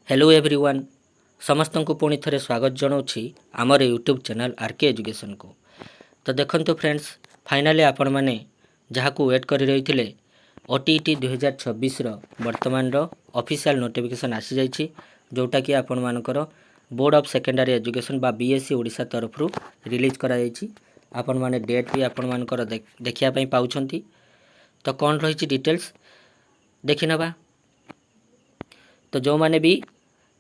Hello everyone समस्त को पुणी थे स्वागत जनाऊँगी आमर यूट्यूब चैनल आरके एजुकेशन को। तो देखंतु फ्रेंड्स फाइनाली आपण मैंने जहाँ को वेट कर रही थे ओटीईटी 2026 वर्तमान ऑफिशियल नोटिफिकेशन आसी जाइए जोटा कि आपण मानकर बोर्ड ऑफ सेकेंडरी एजुकेशन बा बीएससी ओडिशा तरफ रिलीज करा आपण माने डेट भी आपण मानकर देखिया पई पाउछंती। तो कौन रही डिटेल्स देखि नबा। तो जो माने भी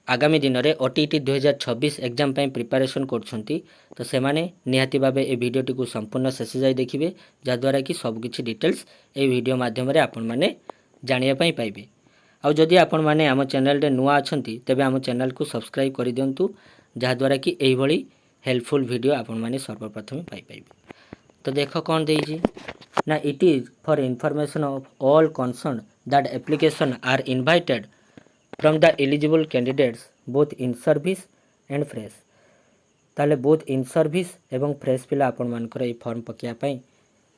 आगामी दिन में ओटीईटी 2026 एग्जाम प्रिपरेशन करछंती तो से माने निहाती भाबे ए वीडियोटी को संपूर्ण शेष जाए देखिए जहाँद्वारा कि सबकिछि डिटेल्स ए वीडियो माध्यम आपण माने जानिया पई पाइबे। आउ जदि आपण माने आम चैनल रे नुआ अछंती तेबे आम चैनल को सब्सक्राइब कर दियंतु जहाँद्वारा कि एही भली हेल्पफुल वीडियो आपण माने सर्वप्रथम पाई पाइबे। तो देख कौन देइछि ना it is for information of all concern that application are invited from the eligible candidates both in service and fresh. ताले बोथ इन सर्विस एवं फ्रेश पिला आपण मानकर ए फॉर्म पकिया पई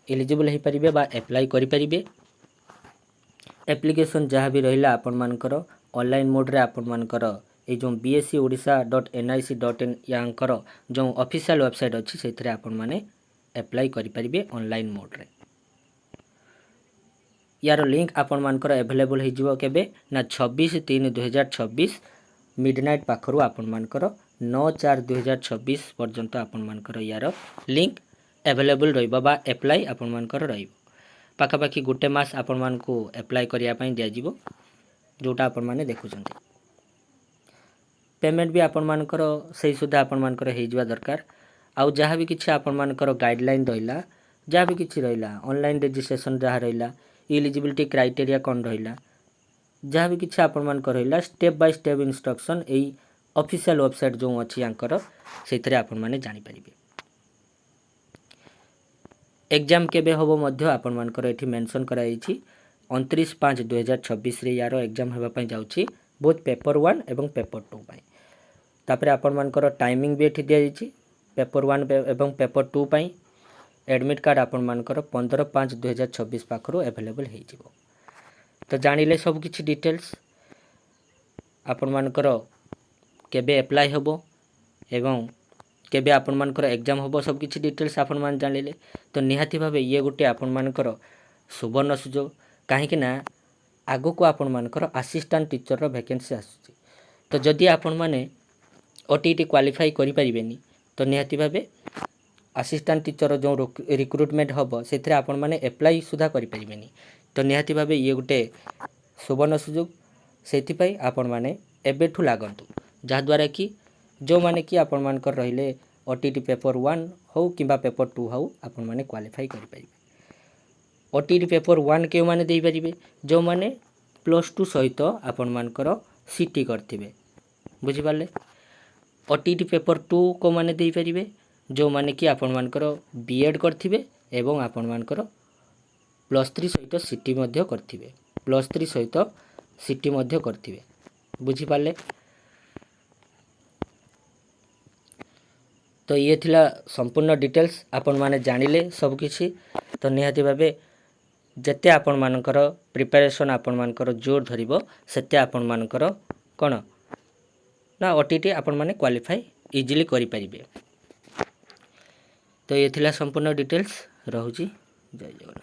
एलिजिबल हो पारिबे बा अप्लाई करि पारिबे। एप्लिकेशन जहाँ भी रहिला आपण मानकर ऑनलाइन मोड रे आपण मानकर ए जो bscodisha.nic.in यांकर जो ऑफिशियल वेबसाइट अछि सेथरे आपण माने अप्लाई करि पारिबे ऑनलाइन मोड रे। यार लिंक आपण मानकर अवेलेबल हो जिवो केबे ना 26/3/2026 मिडनाइट पाखरु आपण मानकर 9/4/2026 पर्यंत आपण मानकर यार लिंक अवेलेबल रहिबा बा अप्लाई आपण मानकर रहिबो। पाखापाखि गोटे मास आपण मानकु अप्लाई करिया पई दिया जिवो जोटा आपण माने देखुचंती। पेमेंट भी आपण मानकर सही सुधा आपण मानकर हे जिवा दरकार। आउ जहाँ भी किछि आपण मानकर गाइडलाइन रहिला जहाँ भी किछि रहिला ऑनलाइन रजिस्ट्रेशन जहाँ रहिला एलिजिबिलिटी क्राइटेरिया कौन रहिला जहाँ भी किछि आपण मानकर रहिला step by step instruction AE official website जो अछि यांकर सेथरे आपण माने जानि परिबे। एग्जाम केबे होबो मध्य आपण मानकर एठी मेंशन कराइछि 29/5/2026 रे यार एग्जाम हेबा पई जाउछि बोथ पेपर 1 एवं पेपर 2 पई। तापरे आपण मानकर टाइमिंग भी एठी दिया जाइछि पेपर 1 एवं पेपर 2 पई। एडमिट कार्ड आपण मानकर 15/5/2026 पाखरु अवेलेबल हो जिवो। तो जानिले सब किछि डिटेल्स आपण मानकर केबे अप्लाई होबो एवं केबे आपण मानकर एग्जाम होबो सब किछि डिटेल्स आपण मान जानिले। तो निहाती भाबे ये गुटे आपण मानकर सुवर्ण सुजोग काहे कि ना आगो को आपण मानकर असिस्टेंट टीचर रो वैकेंसी आसुछि। तो जदि आपण माने ओटीईटी क्वालिफाई करि परिबेनी तो निहाती भाबे असिस्टेंट टीचर जो रिक्रुटमेंट हम से आपण मैंने एप्लाई सुधा करें। तो निहाती भाव ये गोटे सुवर्ण सुजोग से आपण मैंने एबेठू लागंतु जहाँद्वारा कि जो मैंने कि आपण मानकर रहिले ओटीईटी पेपर 1 हो कि पेपर 2 हो आपण मैंने क्वालिफाई करें। ओटीईटी पेपर 1 के माने दे पारिबे जो मैंने +2 सहित आपण मानकर सीटी करथिबे बुझी पाले। ओटीईटी पेपर 2 को माने दे पारिबे जो माने कि आपण मानकर बीएड करथिबे एवं आपण मानकर +3 सहित सीटी मध्य करथिबे +3 सहित सीटी मध्य करथिबे बुझी पाले। तो ये थिला संपूर्ण डिटेल्स आपण माने जानिले सब किछि। तो निहाती भाबे जते आपण मानकर प्रिपरेशन आपण मानकर जोर धरिबो सेते आपण मानकर कोन ना ओटीईटी आपण माने क्वालिफाई इजीली करि परिबे। तो ये थिला संपूर्ण डिटेल्स रहुची। जय जगन्नाथ।